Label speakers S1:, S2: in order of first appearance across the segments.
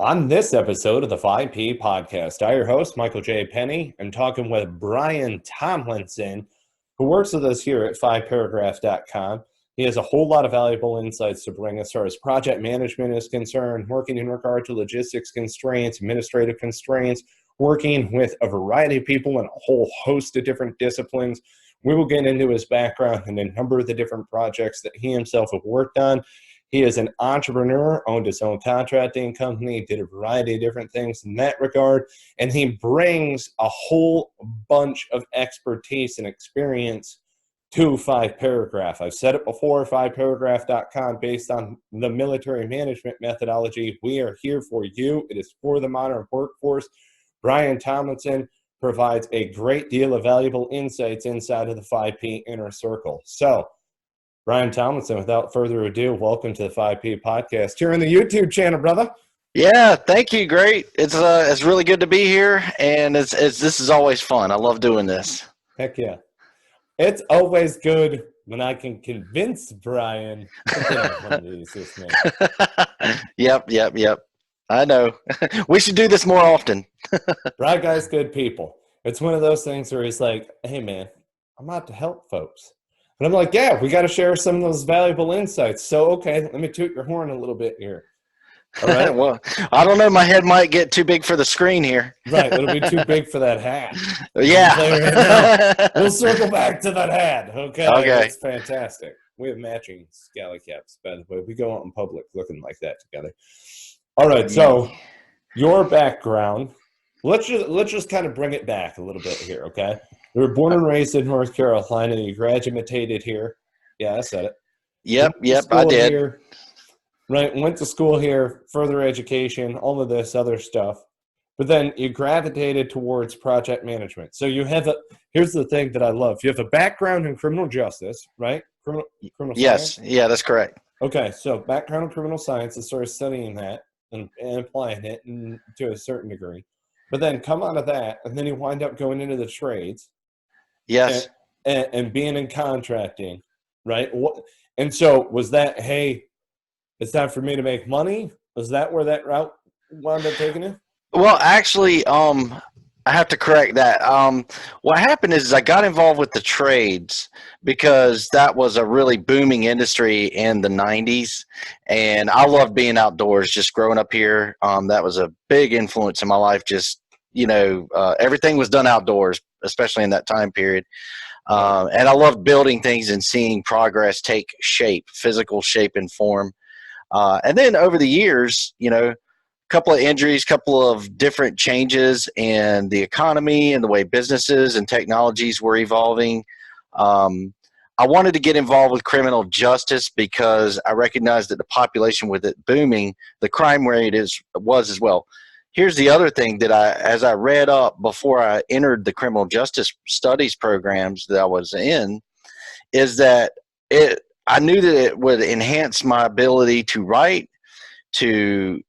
S1: On this episode of the 5P podcast, I, your host, Michael J. Penney, am talking with Brian Tomlinson, who works with us here at 5paragraph.com. He has a whole lot of valuable insights to bring as far as project management is concerned, working in regard to logistics constraints, administrative constraints, working with a variety of people in a whole host of different disciplines. We will get into his background and a number of the different projects that he himself have worked on. He is an entrepreneur, owned his own contracting company, did a variety of different things in that regard, and he brings a whole bunch of expertise and experience to 5Paragraph. I've said it before, 5paragraph.com, based on the military management methodology. We are here for you. It is for the modern workforce. Brian Tomlinson provides a great deal of valuable insights inside of the 5P inner circle. So, Brian Tomlinson, without further ado, welcome to the 5P podcast here on the YouTube channel, brother.
S2: Yeah, thank you. Great. It's really good to be here, and this is always fun. I love doing this.
S1: Heck yeah. It's always good when I can convince Brian to get on one of these this minute.
S2: Yep. I know. We should do this more often.
S1: Brian guy's good people. It's one of those things where he's like, hey, man, I'm out to help folks. And I'm like, yeah, we got to share some of those valuable insights. So, okay, let me toot your horn a little bit here.
S2: All right. Well, I don't know. My head might get too big for the screen here.
S1: Right. It'll be too big for that hat.
S2: Yeah.
S1: Right, we'll circle back to that hat. Okay.
S2: Okay.
S1: It's fantastic. We have matching scally caps, by the way. We go out in public looking like that together. All right. So your background, let's just kind of bring it back a little bit here. Okay. You were born and raised in North Carolina. You graduated here. Yeah, I said it.
S2: Yep, I did.
S1: Here, right, went to school here, further education, all of this other stuff. But then you gravitated towards project management. So you have here's the thing that I love. You have a background in criminal justice, right? Criminal
S2: yes,
S1: science?
S2: Yeah, that's correct.
S1: Okay, so background in criminal science and sort of studying that and applying it to a certain degree. But then come out of that, and then you wind up going into the trades.
S2: Yes.
S1: And being in contracting, right? And so was that, hey, it's time for me to make money? Was that where that route wound up taking you?
S2: Well, actually, I have to correct that. What happened is I got involved with the trades because that was a really booming industry in the 90s. And I loved being outdoors, just growing up here. That was a big influence in my life. Just, everything was done outdoors, especially in that time period. And I loved building things and seeing progress take shape, physical shape and form. And then over the years, a couple of injuries, couple of different changes in the economy and the way businesses and technologies were evolving. I wanted to get involved with criminal justice because I recognized that the population with it booming, the crime rate was as well. Here's the other thing that as I read up before I entered the criminal justice studies programs that I was in, is that I knew that it would enhance my ability to write, to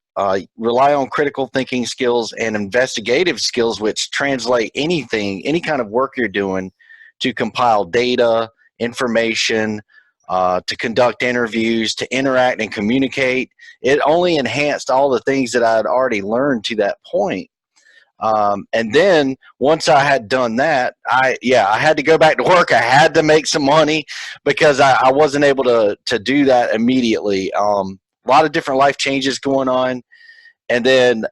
S2: rely on critical thinking skills and investigative skills, which translate anything, any kind of work you're doing, to compile data, information, to conduct interviews, to interact and communicate. It only enhanced all the things that I had already learned to that point. And then once I had done that, I had to go back to work. I had to make some money because I wasn't able to do that immediately. A lot of different life changes going on. And then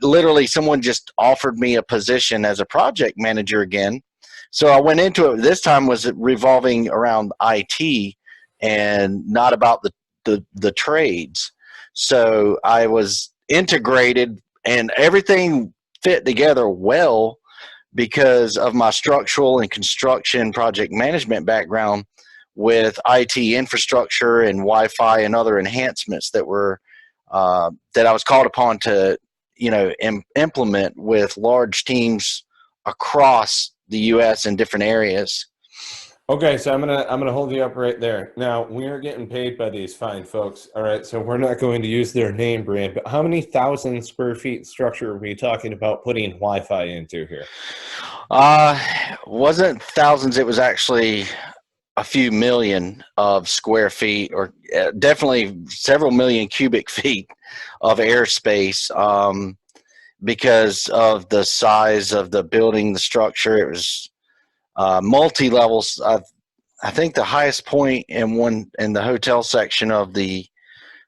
S2: literally someone just offered me a position as a project manager again. So I went into it. This time was revolving around IT and not about the trades. So I was integrated and everything fit together well because of my structural and construction project management background with IT infrastructure and Wi-Fi and other enhancements that were that I was called upon to implement with large teams across the U.S. in different areas.
S1: Okay, so I'm gonna hold you up right there. Now, we are getting paid by these fine folks, all right? So we're not going to use their name brand, but how many thousand square feet structure are we talking about putting Wi-Fi into here?
S2: Wasn't thousands, it was actually a few million of square feet, or definitely several million cubic feet of airspace, because of the size of the building, the structure. It was multi levels. I think the highest point in the hotel section of the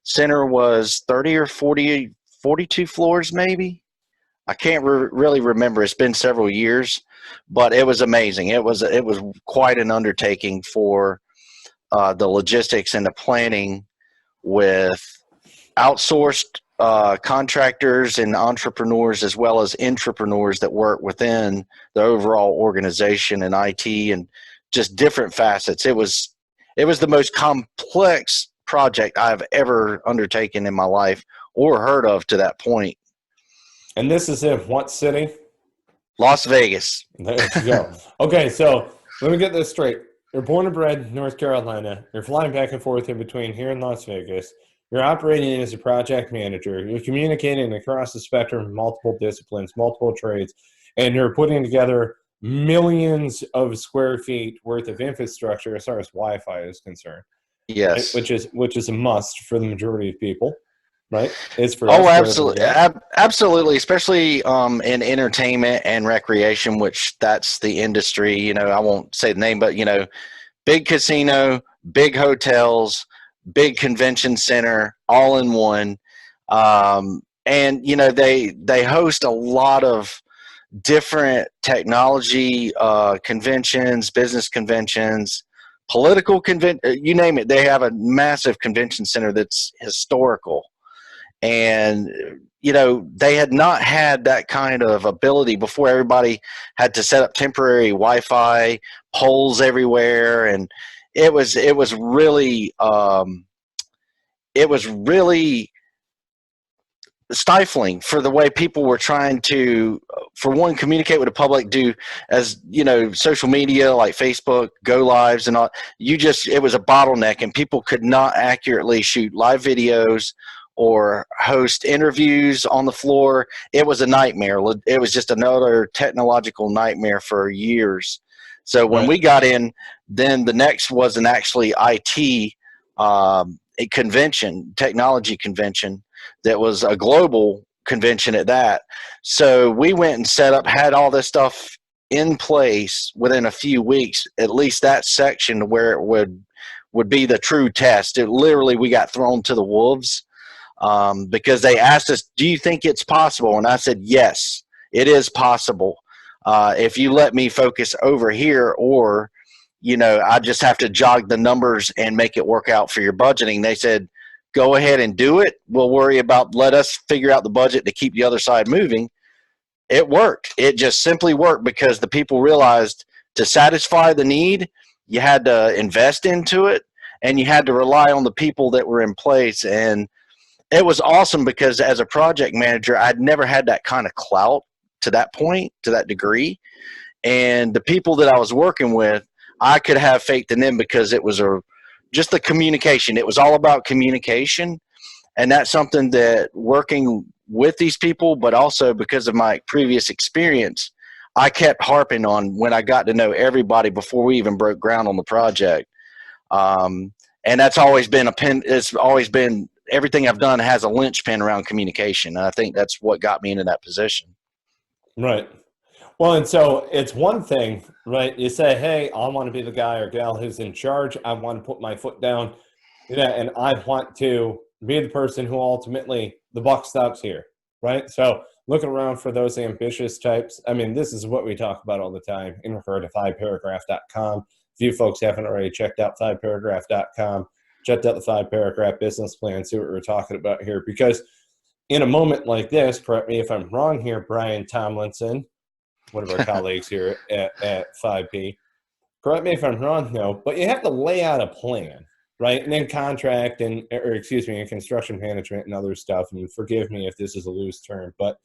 S2: center was 30 or 40, 42 floors, maybe. I can't really remember. It's been several years, but it was amazing. It was quite an undertaking for the logistics and the planning, with outsourced contractors and entrepreneurs, as well as intrapreneurs that work within the overall organization and IT and just different facets. It was the most complex project I've ever undertaken in my life or heard of to that point.
S1: And this is in what city?
S2: Las Vegas.
S1: There you go. Okay, so let me get this straight. You're born and bred in North Carolina. You're flying back and forth in between here and Las Vegas. You're operating as a project manager. You're communicating across the spectrum of multiple disciplines, multiple trades, and you're putting together millions of square feet worth of infrastructure as far as Wi-Fi is concerned.
S2: Yes.
S1: Which is a must for the majority of people, right? It's for
S2: Oh, absolutely, absolutely, especially in entertainment and recreation, which that's the industry. You know, I won't say the name, but you know, big casino, big hotels, big convention center, all in one. And you know, they host a lot of different technology conventions, business conventions, political you name it. They have a massive convention center that's historical. And you know, they had not had that kind of ability before. Everybody had to set up temporary Wi-Fi poles everywhere, and it was really stifling for the way people were trying to, for one, communicate with the public, do, as you know, social media like Facebook, go lives and all. It was a bottleneck, and people could not accurately shoot live videos or host interviews on the floor. It was a nightmare. It was just another technological nightmare for years. So when we got in, then the next was an actually IT a convention, technology convention, that was a global convention at that. So we went and set up, had all this stuff in place within a few weeks, at least that section where it would be the true test. It literally, we got thrown to the wolves because they asked us, do you think it's possible? And I said, yes, it is possible. If you let me focus over here, or, you know, I just have to jog the numbers and make it work out for your budgeting. They said, go ahead and do it. We'll worry about, let us figure out the budget to keep the other side moving. It worked. It just simply worked because the people realized to satisfy the need, you had to invest into it, and you had to rely on the people that were in place. And it was awesome because as a project manager, I'd never had that kind of clout to that point, to that degree. And the people that I was working with, I could have faith in them because it was just the communication. It was all about communication. And that's something that, working with these people, but also because of my previous experience, I kept harping on when I got to know everybody before we even broke ground on the project. And that's always been it's always been, everything I've done has a linchpin around communication. And I think that's what got me into that position.
S1: Right. Well, and so it's one thing, right? You say, hey, I want to be the guy or gal who's in charge. I want to put my foot down, you know, and I want to be the person who ultimately the buck stops here, right? So looking around for those ambitious types. I mean, this is what we talk about all the time in regard to 5paragraph.com. If you folks haven't already checked out 5paragraph.com, checked out the 5-paragraph business plan, see what we're talking about here. Because in a moment like this, correct me if I'm wrong here, Brian Tomlinson, one of our colleagues here at 5P. Correct me if I'm wrong, though, but you have to lay out a plan, right? And then contract and construction management and other stuff. And forgive me if this is a loose term, but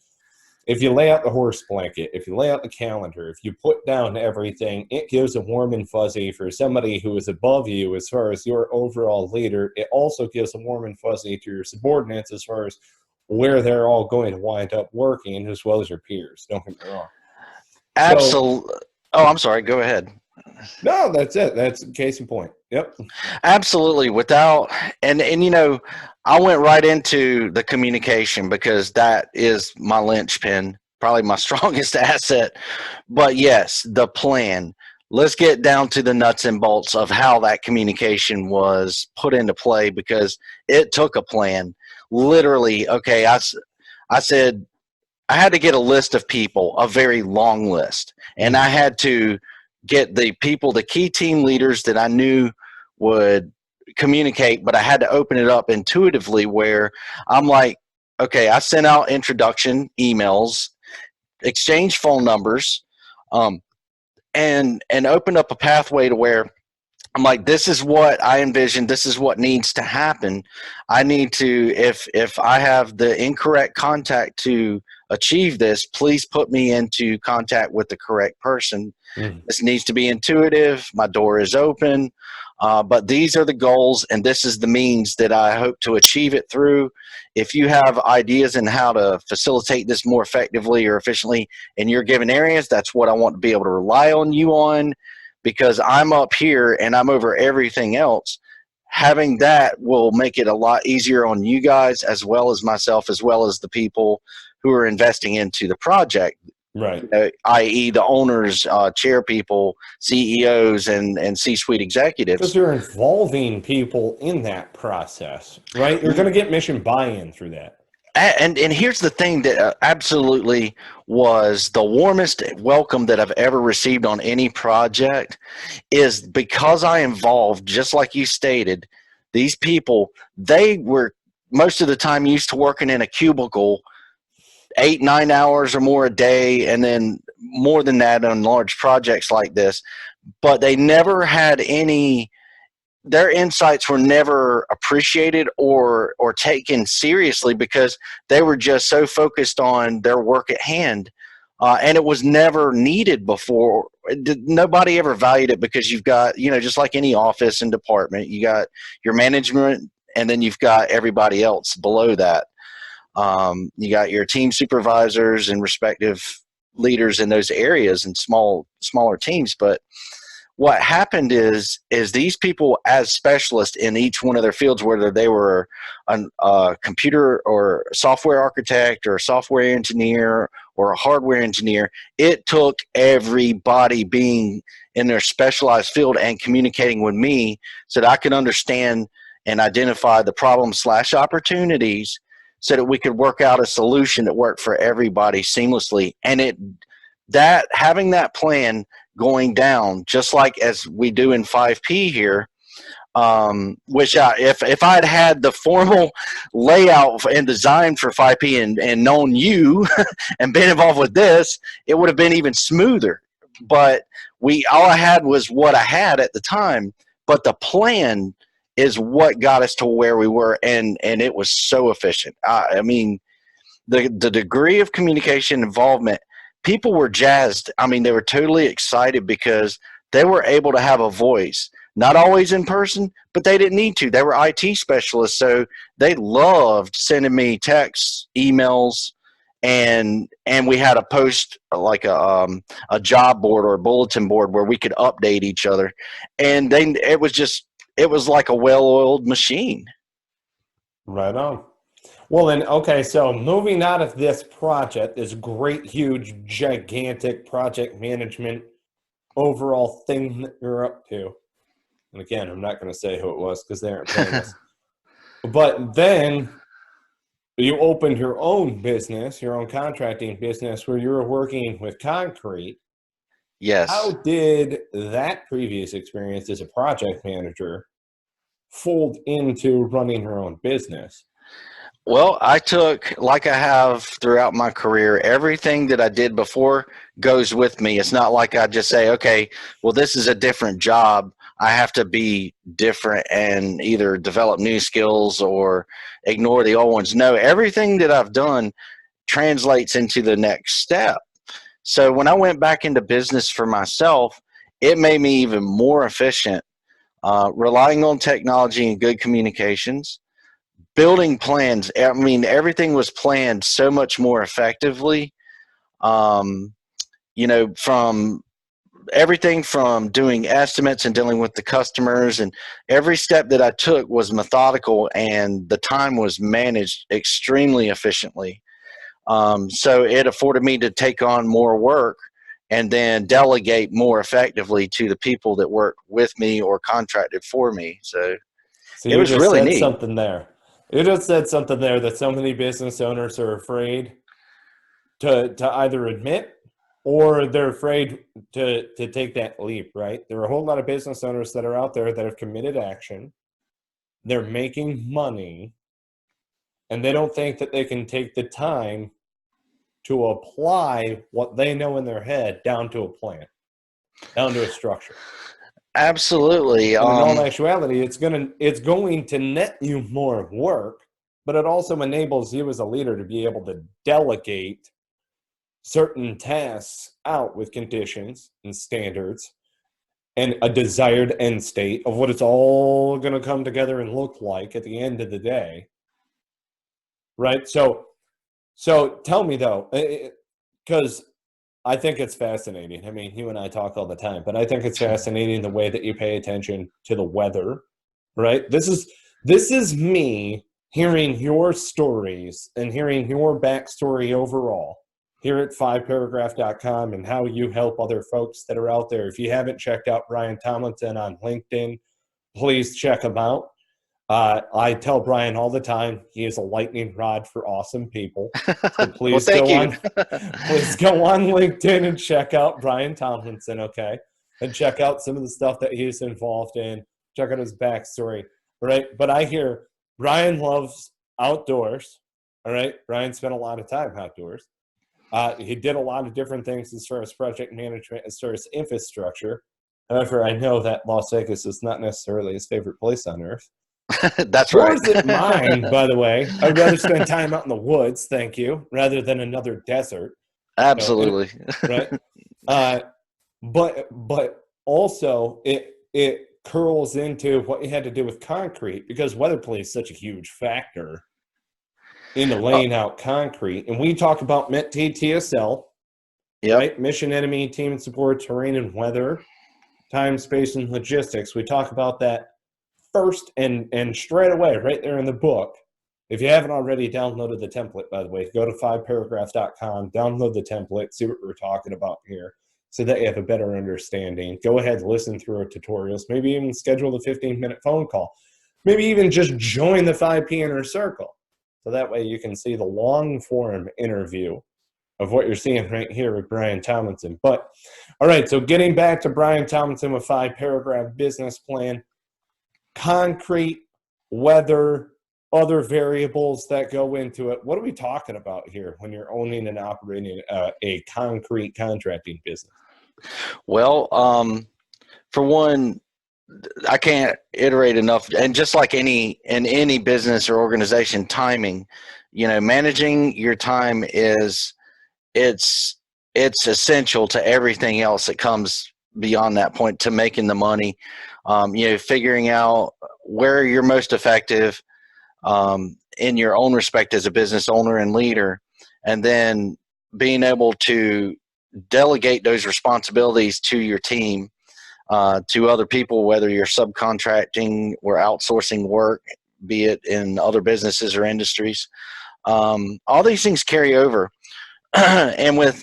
S1: if you lay out the horse blanket, if you lay out the calendar, if you put down everything, it gives a warm and fuzzy for somebody who is above you as far as your overall leader. It also gives a warm and fuzzy to your subordinates as far as where they're all going to wind up working, as well as your peers. Don't get me wrong.
S2: Absolutely. Oh, I'm sorry. Go ahead.
S1: No, that's it. That's case in point. Yep.
S2: Absolutely. Without, and I went right into the communication because that is my linchpin, probably my strongest asset. But yes, the plan. Let's get down to the nuts and bolts of how that communication was put into play, because it took a plan. Literally, okay, I said I had to get a list of people, a very long list, and I had to get the people, the key team leaders that I knew would communicate, but I had to open it up intuitively where I'm like, okay, I sent out introduction emails, exchange phone numbers, um, and opened up a pathway to where I'm like, this is what I envision. This is what needs to happen. I need to, if I have the incorrect contact to achieve this, please put me into contact with the correct person. This needs to be intuitive. My door is open. But these are the goals, and this is the means that I hope to achieve it through. If you have ideas in how to facilitate this more effectively or efficiently in your given areas, that's what I want to be able to rely on you on, because I'm up here and I'm over everything else. Having that will make it a lot easier on you guys, as well as myself, as well as the people who are investing into the project.
S1: Right.
S2: I.e. the owners, chair people, CEOs, and C-suite executives.
S1: Because you're involving people in that process, right? You're going to get mission buy-in through that.
S2: And here's the thing that absolutely was the warmest welcome that I've ever received on any project is because I involved, just like you stated, these people, they were most of the time used to working in a cubicle 8-9 hours or more a day, and then more than that on large projects like this. But they never had any, their insights were never appreciated or taken seriously, because they were just so focused on their work at hand. And it was never needed before. Nobody ever valued it, because you've got, just like any office and department, you got your management, and then you've got everybody else below that. You got your team supervisors and respective leaders in those areas and smaller teams. But what happened is these people, as specialists in each one of their fields, whether they were a computer or software architect or a software engineer or a hardware engineer, it took everybody being in their specialized field and communicating with me so that I could understand and identify the problem/opportunities, so that we could work out a solution that worked for everybody seamlessly. And that having that plan going down, just like as we do in 5P here, which if I had had the formal layout and design for 5P and known you and been involved with this, it would have been even smoother. But all I had was what I had at the time, but the plan is what got us to where we were, and it was so efficient. I mean, the degree of communication involvement, people were jazzed. I mean, they were totally excited because they were able to have a voice, not always in person, but they didn't need to. They were IT specialists, so they loved sending me texts, emails, and we had a post, like a job board or a bulletin board where we could update each other, and it was like a well-oiled machine.
S1: Right on. Well, then, okay, so moving out of this project, this great, huge, gigantic project management overall thing that you're up to. And again, I'm not going to say who it was because they aren't paying us. But then you opened your own business, your own contracting business, where you were working with concrete.
S2: Yes.
S1: How did that previous experience as a project manager fold into running your own business?
S2: Well, I took, like I have throughout my career, everything that I did before goes with me. It's not like I just say, okay, well, this is a different job. I have to be different and either develop new skills or ignore the old ones. No, everything that I've done translates into the next step. So when I went back into business for myself, it made me even more efficient, relying on technology and good communications, building plans. I mean, everything was planned so much more effectively, from everything from doing estimates and dealing with the customers, and every step that I took was methodical, and the time was managed extremely efficiently. So it afforded me to take on more work and then delegate more effectively to the people that work with me or contracted for me. So
S1: So
S2: it
S1: you
S2: was
S1: just
S2: really
S1: said
S2: neat.
S1: something there. You just said something there that so many business owners are afraid to either admit, or they're afraid to take that leap, right? There are a whole lot of business owners that are out there that have committed action. They're making money, and they don't think that they can take the time to apply what they know in their head down to a plan, down to a structure.
S2: Absolutely.
S1: And in all actuality, it's going to net you more work, but it also enables you as a leader to be able to delegate certain tasks out with conditions and standards and a desired end state of what it's all going to come together and look like at the end of the day. Right? So tell me though, because I think it's fascinating. I mean, you and I talk all the time, but I think it's fascinating the way that you pay attention to the weather, right? This is me hearing your stories and hearing your backstory overall here at 5paragraph.com and how you help other folks that are out there. If you haven't checked out Brian Tomlinson on LinkedIn, please check him out. I tell Brian all the time, he is a lightning rod for awesome people. So please
S2: Well, thank
S1: go
S2: you.
S1: on, please go on LinkedIn and check out Brian Tomlinson, okay? And check out some of the stuff that he's involved in. Check out his backstory, all right? But I hear Brian loves outdoors, all right? Brian spent a lot of time outdoors. He did a lot of different things as far as project management, as far as infrastructure. However, I know that Las Vegas is not necessarily his favorite place on earth.
S2: That's
S1: Nor
S2: right.
S1: is it mine, by the way. I'd rather spend time out in the woods, thank you, rather than another desert.
S2: Absolutely.
S1: Right? But also it curls into what you had to do with concrete, because weather plays such a huge factor into laying out concrete. And we talk about MET-TSL,
S2: Yep.
S1: right? Mission, enemy, team and support, terrain and weather, time, space, and logistics. We talk about that first and straight away right there in the book. If you haven't already downloaded the template, by the way, go to 5paragraph.com, download the template, see what we're talking about here so that you have a better understanding. Go ahead, listen through our tutorials, maybe even schedule a 15-minute phone call, maybe even just join the 5P Inner Circle. So that way you can see the long-form interview of what you're seeing right here with Brian Tomlinson. But, all right, so getting back to Brian Tomlinson with 5-paragraph business plan, concrete, weather, other variables that go into it. What are we talking about here when you're owning and operating a concrete contracting business?
S2: Well, for one, I can't iterate enough. And just like in any business or organization, timing, managing your time it's essential to everything else that comes beyond that point to making the money. Figuring out where you're most effective in your own respect as a business owner and leader, and then being able to delegate those responsibilities to your team, to other people, whether you're subcontracting or outsourcing work, be it in other businesses or industries. All these things carry over. And with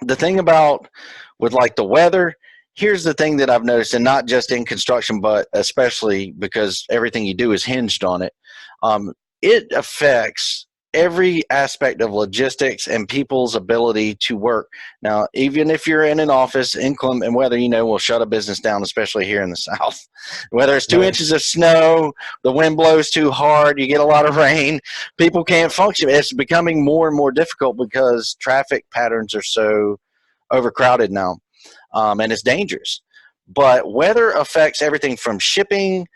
S2: the thing about with like the weather, here's the thing that I've noticed, and not just in construction, but especially because everything you do is hinged on it. It affects every aspect of logistics and people's ability to work. Now, even if you're in an office, inclement weather, will shut a business down, especially here in the South. Whether it's 2 inches of snow, the wind blows too hard, you get a lot of rain, people can't function. It's becoming more and more difficult because traffic patterns are so overcrowded now, and it's dangerous. But weather affects everything from shipping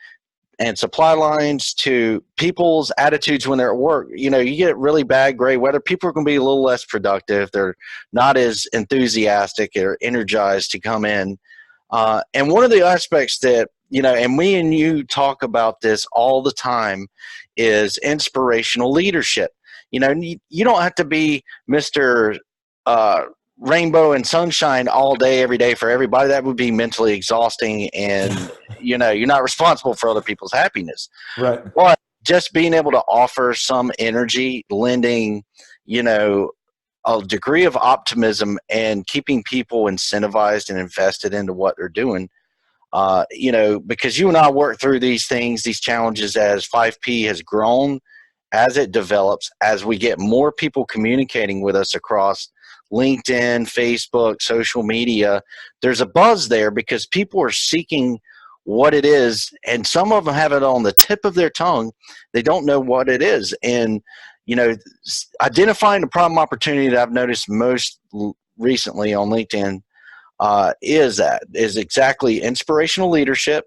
S2: and supply lines to people's attitudes when they're at work. You get really bad gray weather, people are going to be a little less productive. They're not as enthusiastic or energized to come in. And one of the aspects that, and me and you talk about this all the time, is inspirational leadership. You don't have to be Mr. rainbow and sunshine all day, every day for everybody. That would be mentally exhausting, and you're not responsible for other people's happiness.
S1: Right.
S2: But just being able to offer some energy, lending, a degree of optimism, and keeping people incentivized and invested into what they're doing. Because you and I work through these things, these challenges, as 5P has grown, as it develops, as we get more people communicating with us across LinkedIn, Facebook, social media. There's a buzz there because people are seeking what it is, and some of them have it on the tip of their tongue. They don't know what it is. And, identifying the problem opportunity that I've noticed most recently on LinkedIn is exactly inspirational leadership,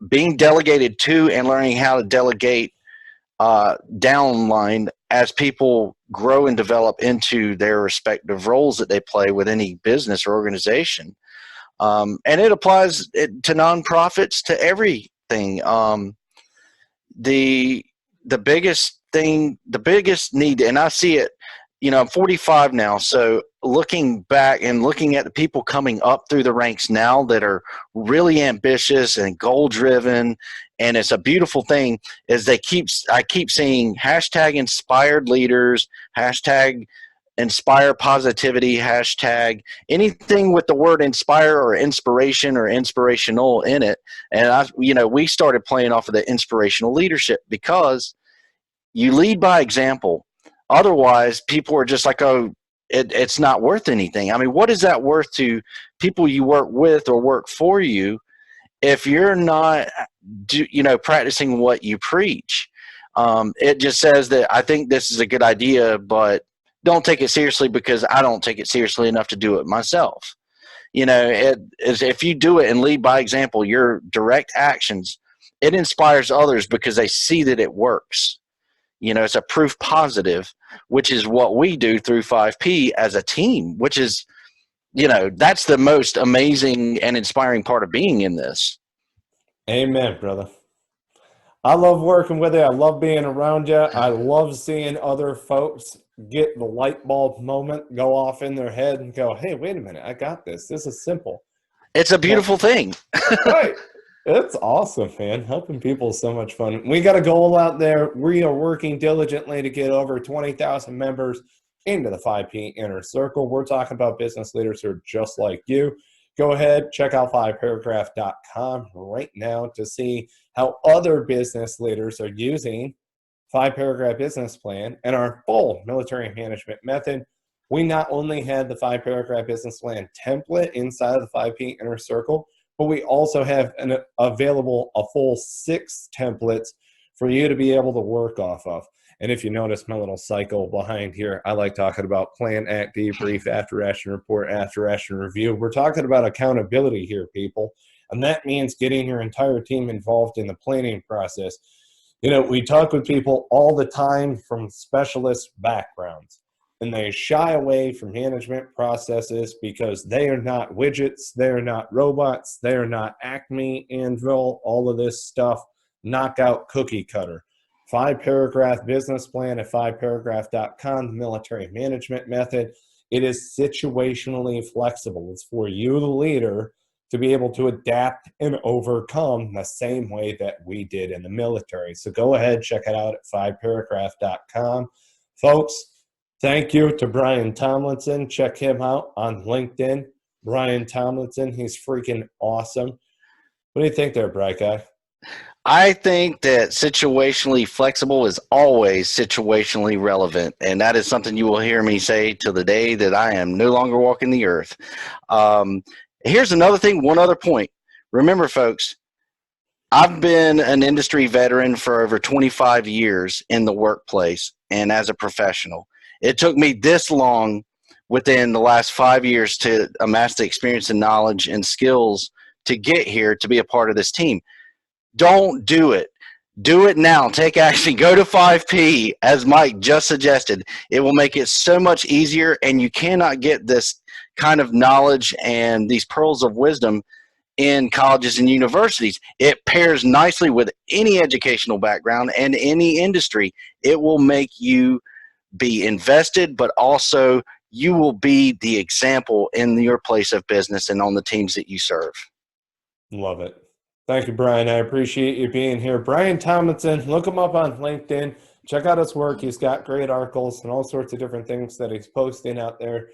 S2: being delegated to and learning how to delegate downline as people grow and develop into their respective roles that they play with any business or organization. And it applies to nonprofits, to everything. The biggest thing, the biggest need, and I see it, I'm 45 now, so looking back and looking at the people coming up through the ranks now that are really ambitious and goal driven, and it's a beautiful thing, is I keep seeing hashtag inspired leaders, hashtag inspire positivity, hashtag anything with the word inspire or inspiration or inspirational in it. And we started playing off of the inspirational leadership because you lead by example. Otherwise, people are just like, oh, it's not worth anything. I mean, what is that worth to people you work with or work for you if you're not, practicing what you preach? It just says that I think this is a good idea, but don't take it seriously because I don't take it seriously enough to do it myself. It is, if you do it and lead by example, your direct actions, it inspires others because they see that it works. It's a proof positive, which is what we do through 5P as a team, which is, that's the most amazing and inspiring part of being in this.
S1: Amen, brother. I love working with you. I love being around you. I love seeing other folks get the light bulb moment go off in their head and go, hey, wait a minute, I got this. This is simple.
S2: It's a beautiful thing.
S1: Right. It's awesome, man. Helping people is so much fun. We got a goal out there. We are working diligently to get over 20,000 members into the 5P Inner Circle. We're talking about business leaders who are just like you. Go ahead, check out 5paragraph.com right now to see how other business leaders are using 5-paragraph business plan and our full military management method. We not only had the 5-paragraph business plan template inside of the 5P Inner Circle, but we also have available a full 6 templates for you to be able to work off of. And if you notice my little cycle behind here, I like talking about plan, act, debrief, after action report, after action review. We're talking about accountability here, people. And that means getting your entire team involved in the planning process. We talk with people all the time from specialist backgrounds, and they shy away from management processes because they are not widgets, they are not robots, they are not Acme, Anvil, all of this stuff, knockout cookie cutter. 5-paragraph business plan at 5paragraph.com, the military management method. It is situationally flexible. It's for you, the leader, to be able to adapt and overcome the same way that we did in the military. So go ahead, check it out at 5paragraph.com. Folks, thank you to Brian Tomlinson. Check him out on LinkedIn. Brian Tomlinson, he's freaking awesome. What do you think there, Bright Guy?
S2: I think that situationally flexible is always situationally relevant, and that is something you will hear me say till the day that I am no longer walking the earth. Here's another thing, one other point. Remember, folks, I've been an industry veteran for over 25 years in the workplace and as a professional. It took me this long within the last 5 years to amass the experience and knowledge and skills to get here to be a part of this team. Don't do it. Do it now. Take action. Go to 5P, as Mike just suggested. It will make it so much easier, and you cannot get this kind of knowledge and these pearls of wisdom in colleges and universities. It pairs nicely with any educational background and any industry. It will make you be invested, but also you will be the example in your place of business and on the teams that you serve.
S1: Love it. Thank you, Brian. I appreciate you being here. Brian Tomlinson, look him up on LinkedIn. Check out his work. He's got great articles and all sorts of different things that he's posting out there.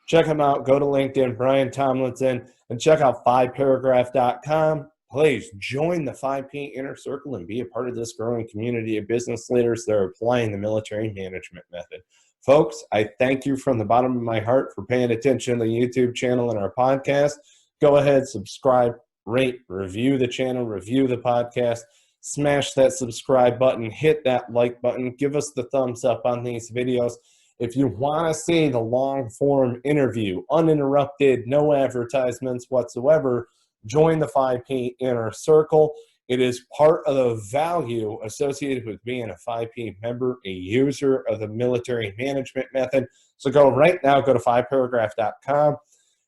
S1: Check him out. Go to LinkedIn, Brian Tomlinson, and check out 5paragraph.com. Please join the 5P Inner Circle and be a part of this growing community of business leaders that are applying the military management method. Folks, I thank you from the bottom of my heart for paying attention to the YouTube channel and our podcast. Go ahead, subscribe, rate, review the channel, review the podcast, smash that subscribe button, hit that like button, give us the thumbs up on these videos. If you want to see the long-form interview, uninterrupted, no advertisements whatsoever, join the 5P Inner Circle. It is part of the value associated with being a 5P member, a user of the military management method. So go right now, go to 5paragraph.com.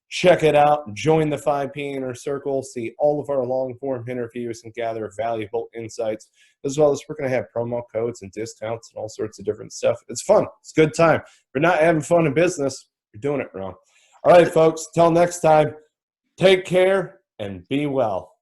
S1: Check it out. Join the 5P Inner Circle. See all of our long-form interviews and gather valuable insights, as well as we're going to have promo codes and discounts and all sorts of different stuff. It's fun. It's a good time. If you're not having fun in business, you're doing it wrong. All right, folks. Till next time, take care and be well.